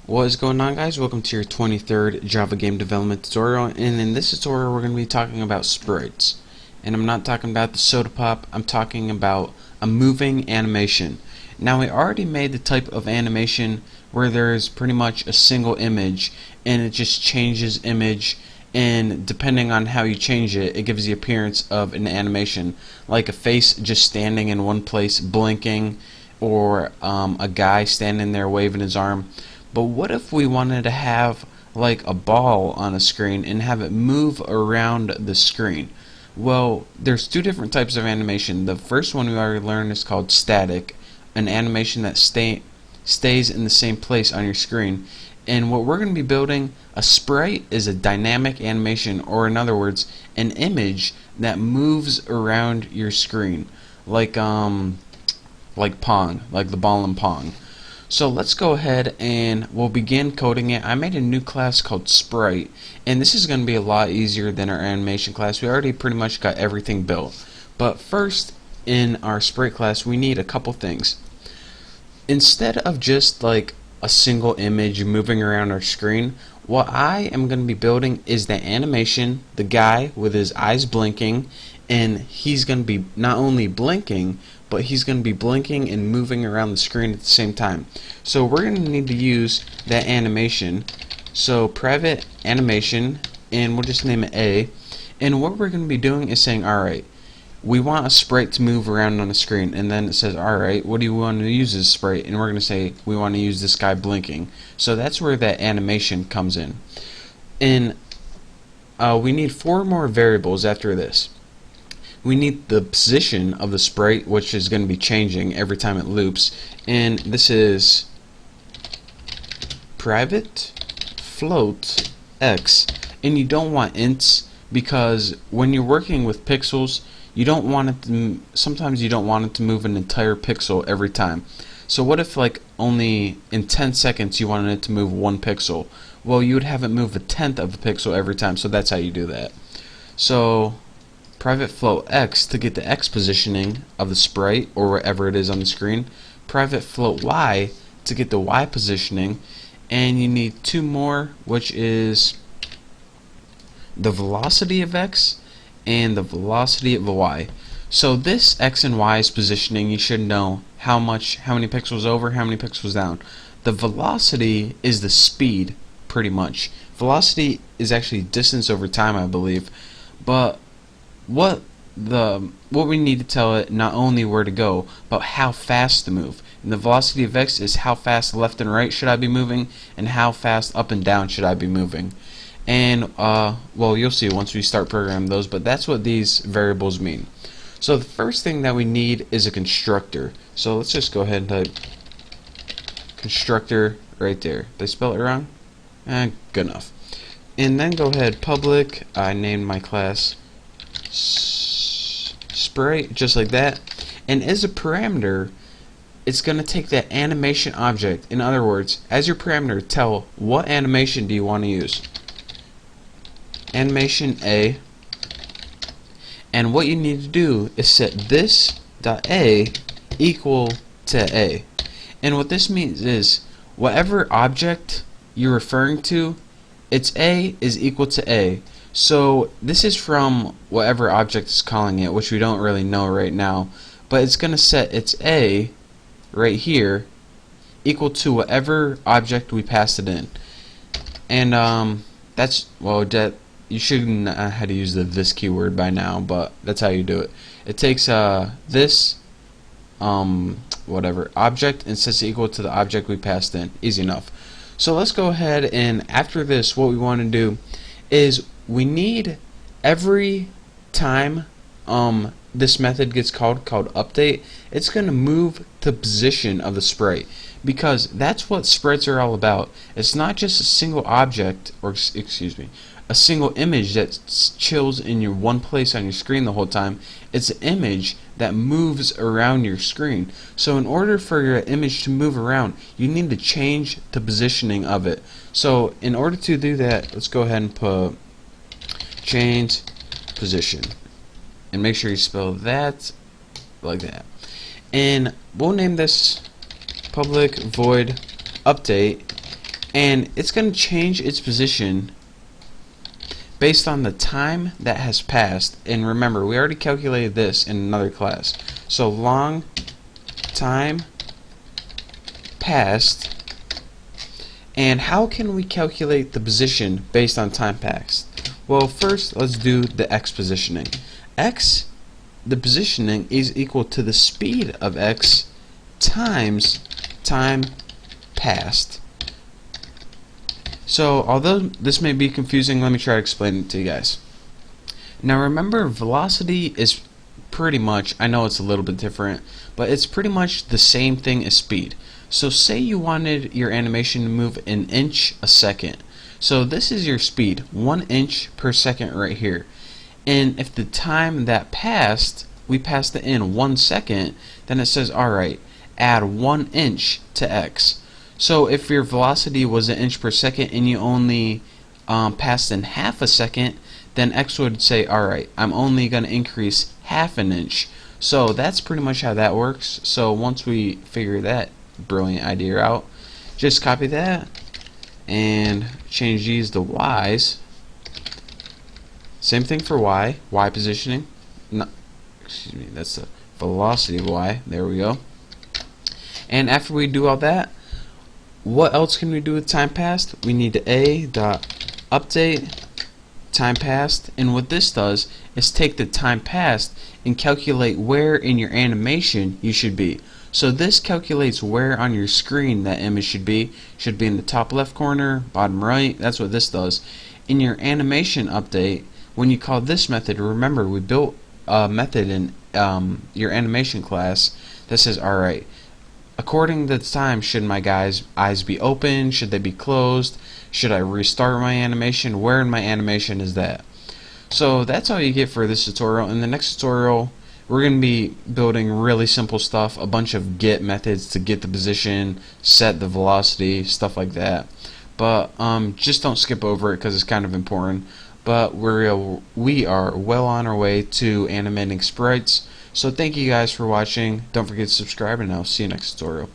What is going on, guys? Welcome to your 23rd Java game development tutorial, and in this tutorial we're going to be talking about sprites. And I'm not talking about the soda pop, I'm talking about a moving animation. Now, we already made the type of animation where there's pretty much a single image and it just changes image, and depending on how you change it, it gives the appearance of an animation, like a face just standing in one place blinking, or a guy standing there waving his arm. But what if we wanted to have like a ball on a screen and have it move around the screen? Well, there's two different types of animation. The first one we already learned is called static, an animation that stays in the same place on your screen. And what we're going to be building, a sprite, is a dynamic animation, or in other words, an image that moves around your screen, like Pong, like the ball in Pong. So let's go ahead and we'll begin coding it. I made a new class called Sprite, and this is going to be a lot easier than our animation class. We already pretty much got everything built. But first, in our Sprite class, we need a couple things. Instead of just like a single image moving around our screen, what I am going to be building is the animation, the guy with his eyes blinking, and he's going to be not only blinking, but he's going to be blinking and moving around the screen at the same time. So we're going to need to use that animation. So private animation, and we'll just name it A. And what we're going to be doing is saying, alright, we want a sprite to move around on the screen, and then it says, alright, what do you want to use as a sprite? And we're going to say we want to use this guy blinking. So that's where that animation comes in. And we need 4 more variables after this. We need the position of the sprite, which is going to be changing every time it loops, and this is private float x. And you don't want ints, because when you're working with pixels, you don't want it to, sometimes you don't want it to move an entire pixel every time. So what if like only in 10 seconds you wanted it to move 1 pixel? Well, you would have it move 1/10 of a pixel every time, so that's how you do that. So private float x to get the x positioning of the sprite, or wherever it is on the screen. Private float y to get the y positioning. And you need 2 more, which is the velocity of x and the velocity of y. So this x and y's positioning, you should know how many pixels over, how many pixels down. The velocity is the speed, pretty much. Velocity is actually distance over time, I believe. But what we need to tell it not only where to go, but how fast to move. And the velocity of x is how fast left and right should I be moving, and how fast up and down should I be moving. And well, you'll see once we start programming those, but that's what these variables mean. So the first thing that we need is a constructor. So let's just go ahead and type constructor right there. Did I spell it wrong? Good enough. And then go ahead, public, I named my class Sprite, just like that. And as a parameter, it's going to take that animation object. In other words, as your parameter, tell what animation do you want to use. Animation A. And what you need to do is set this.a equal to A. And what this means is whatever object you're referring to, its A is equal to A. So this is from whatever object is calling it, which we don't really know right now, but it's going to set its A right here equal to whatever object we passed it in. And that's, well, you should know how to use the this keyword by now, but that's how you do it. It takes this whatever object and sets it equal to the object we passed in. Easy enough. So let's go ahead, and after this, what we want to do is we need every time this method gets called update, it's going to move the position of the sprite, because that's what sprites are all about. It's not just a single object, or excuse me, a single image that chills in your one place on your screen the whole time. It's an image that moves around your screen. So in order for your image to move around, you need to change the positioning of it. So in order to do that, let's go ahead and put change position, and make sure you spell that like that. And we'll name this public void update, and it's going to change its position based on the time that has passed. And remember, we already calculated this in another class. So long time passed. And how can we calculate the position based on time passed? Well, first let's do the x positioning. X, the positioning, is equal to the speed of x times time passed. So although this may be confusing, let me try to explain it to you guys. Now remember, velocity is pretty much, I know it's a little bit different, but it's pretty much the same thing as speed. So say you wanted your animation to move an inch a second. So this is your speed, 1 inch per second right here. And if the time that passed, we passed it in 1 second, then it says, alright, add 1 inch to x. So if your velocity was an inch per second and you only passed in half a second, then x would say, alright, I'm only going to increase half an inch. So that's pretty much how that works. So once we figure that brilliant idea out, just copy that and change these to y's. Same thing for y positioning. No, excuse me, that's the velocity of y. There we go. And after we do all that, what else can we do with time passed? We need to a.update time passed, and what this does is take the time passed and calculate where in your animation you should be. So this calculates where on your screen that image should be. Should be in the top left corner, bottom right. That's what this does. In your animation update, when you call this method, remember we built a method in your animation class that says, alright, according to the time, should my guys' eyes be open? Should they be closed? Should I restart my animation? Where in my animation is that? So that's all you get for this tutorial. In the next tutorial, we're going to be building really simple stuff, a bunch of get methods to get the position, set the velocity, stuff like that. But just don't skip over it because it's kind of important. But we are well on our way to animating sprites. So thank you guys for watching. Don't forget to subscribe, and I'll see you next tutorial.